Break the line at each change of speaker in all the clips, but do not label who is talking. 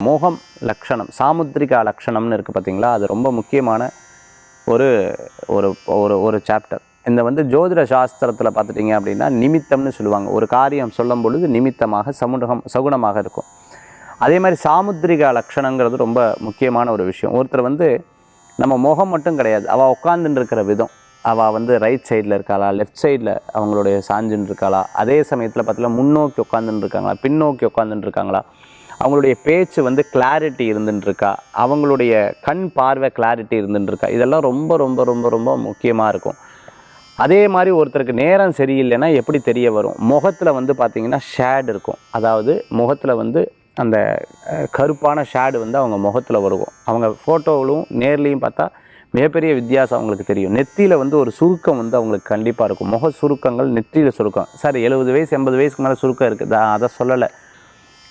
மோகம் லக்ஷணம், சாமுத்திரிகா லக்ஷணம்னு இருக்குது பார்த்தீங்களா, அது ரொம்ப முக்கியமான ஒரு ஒரு ஒரு ஒரு சாப்டர். இந்த வந்து ஜோதிட சாஸ்திரத்தில் பார்த்துட்டிங்க அப்படின்னா நிமித்தம்னு சொல்லுவாங்க. ஒரு காரியம் சொல்லும் பொழுது நிமித்தமாக சகுனமாக இருக்கும். அதே மாதிரி சாமுத்திரிகா லக்ஷணங்கிறது ரொம்ப முக்கியமான ஒரு விஷயம். ஒருத்தர் வந்து நம்ம முகம் மட்டும் கிடையாது, அவள் உட்காந்துட்டு இருக்கிற விதம், அவள் வந்து ரைட் சைடில் இருக்காளா, லெஃப்ட் சைடில் அவங்களுடைய சாஞ்சுன்னு இருக்காளா, அதே சமயத்தில் பார்த்தீங்கன்னா முன்னோக்கி உட்காந்துட்டு இருக்காங்களா, பின்னோக்கி உட்காந்துட்டு இருக்காங்களா, அவங்களுடைய பேச்சு வந்து கிளாரிட்டி இருந்துட்டு இருக்கா, அவங்களுடைய கண் பார்வை கிளாரிட்டி இருந்துட்டு இருக்கா, இதெல்லாம் ரொம்ப ரொம்ப ரொம்ப ரொம்ப முக்கியமாக இருக்கும். அதே மாதிரி ஒருத்தருக்கு நேரம் சரியில்லைன்னா எப்படி தெரிய வரும், முகத்தில் வந்து பார்த்திங்கன்னா ஷேட் இருக்கும். அதாவது முகத்தில் வந்து அந்த கருப்பான ஷேடு வந்து அவங்க முகத்தில் வருவோம். அவங்க ஃபோட்டோவிலும் நேர்லேயும் பார்த்தா மிகப்பெரிய வித்தியாசம் அவங்களுக்கு தெரியும். நெத்தியில் வந்து ஒரு சுருக்கம் வந்து அவங்களுக்கு கண்டிப்பாக இருக்கும். முக சுருக்கங்கள், நெற்றியில் சுருக்கம். சார் 70 வயசு 80 வயசுக்கு மேலே சுருக்கம் இருக்குது, அதை சொல்லலை.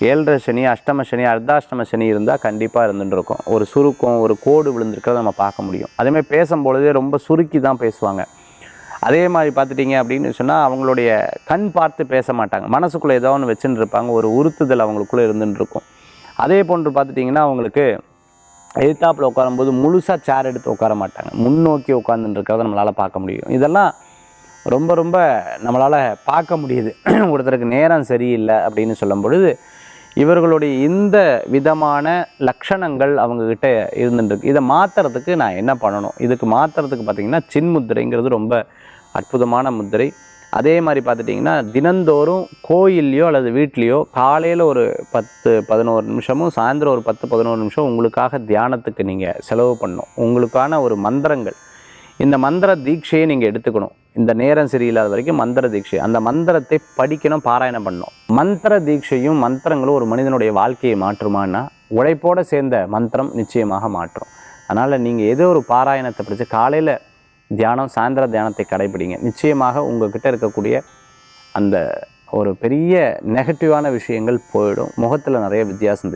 7.5 சனி, அஷ்டம சனி, அர்த்தாஷ்டம சனி இருந்தால் கண்டிப்பாக இருந்துட்டு இருக்கும். ஒரு சுருக்கம், ஒரு கோடு விழுந்திருக்கிறத நம்ம பார்க்க முடியும். அதேமாதிரி பேசும்பொழுதே ரொம்ப சுருக்கி தான் பேசுவாங்க. அதே மாதிரி பார்த்துட்டிங்க அப்படின்னு சொன்னால் அவங்களுடைய கண் பார்த்து பேச மாட்டாங்க, மனசுக்குள்ளே ஏதோ ஒன்று வச்சுன்னு இருப்பாங்க, ஒரு உறுத்துதல் அவங்களுக்குள்ளே இருந்துட்டு இருக்கும். அதே போன்று பார்த்துட்டிங்கன்னா அவங்களுக்கு எதிர்த்தாப்பில் உட்காரும்போது முழுசாக சேர் எடுத்து உட்கார மாட்டாங்க, முன்னோக்கி உட்காந்துட்டு இருக்கிறத நம்மளால் பார்க்க முடியும். இதெல்லாம் ரொம்ப ரொம்ப நம்மளால் பார்க்க முடியுது. ஒருத்தருக்கு நேரம் சரியில்லை அப்படின்னு சொல்லும் பொழுது இவர்களுடைய இந்த விதமான லக்ஷணங்கள் அவங்கக்கிட்ட இருந்துட்டுருக்கு. இதை மாற்றுறதுக்கு நான் என்ன பண்ணணும், இதுக்கு மாற்றுறதுக்கு பார்த்திங்கன்னா சின்முத்திரைங்கிறது ரொம்ப அற்புதமான முத்திரை. அதே மாதிரி பார்த்துட்டிங்கன்னா தினந்தோறும் கோயில்லையோ அல்லது வீட்லேயோ காலையில் ஒரு 10-11 நிமிஷமும் சாயந்தரம் ஒரு 10-11 நிமிஷம் உங்களுக்காக தியானத்துக்கு நீங்கள் செலவு பண்ணணும். உங்களுக்கான ஒரு மந்திரங்கள், இந்த மந்திர தீட்சையை நீங்கள் எடுத்துக்கணும். இந்த நேரம் சரியில்லாத வரைக்கும் மந்திர தீட்சை, அந்த மந்திரத்தை படிக்கணும், பாராயணம் பண்ணணும். மந்திர தீட்சையும் மந்திரங்களும் ஒரு மனிதனுடைய வாழ்க்கையை மாற்றுமான்னா உழைப்போடு சேர்ந்த மந்திரம் நிச்சயமாக மாற்றும். அதனால் நீங்கள் ஏதோ ஒரு பாராயணத்தை படித்து காலையில் தியானம், சாயந்தர தியானத்தை கடைபிடிங்க. நிச்சயமாக உங்கள்கிட்ட இருக்கக்கூடிய அந்த ஒரு பெரிய நெகட்டிவான விஷயங்கள் போயிடும், முகத்தில் நிறைய வித்தியாசம் தெரியும்.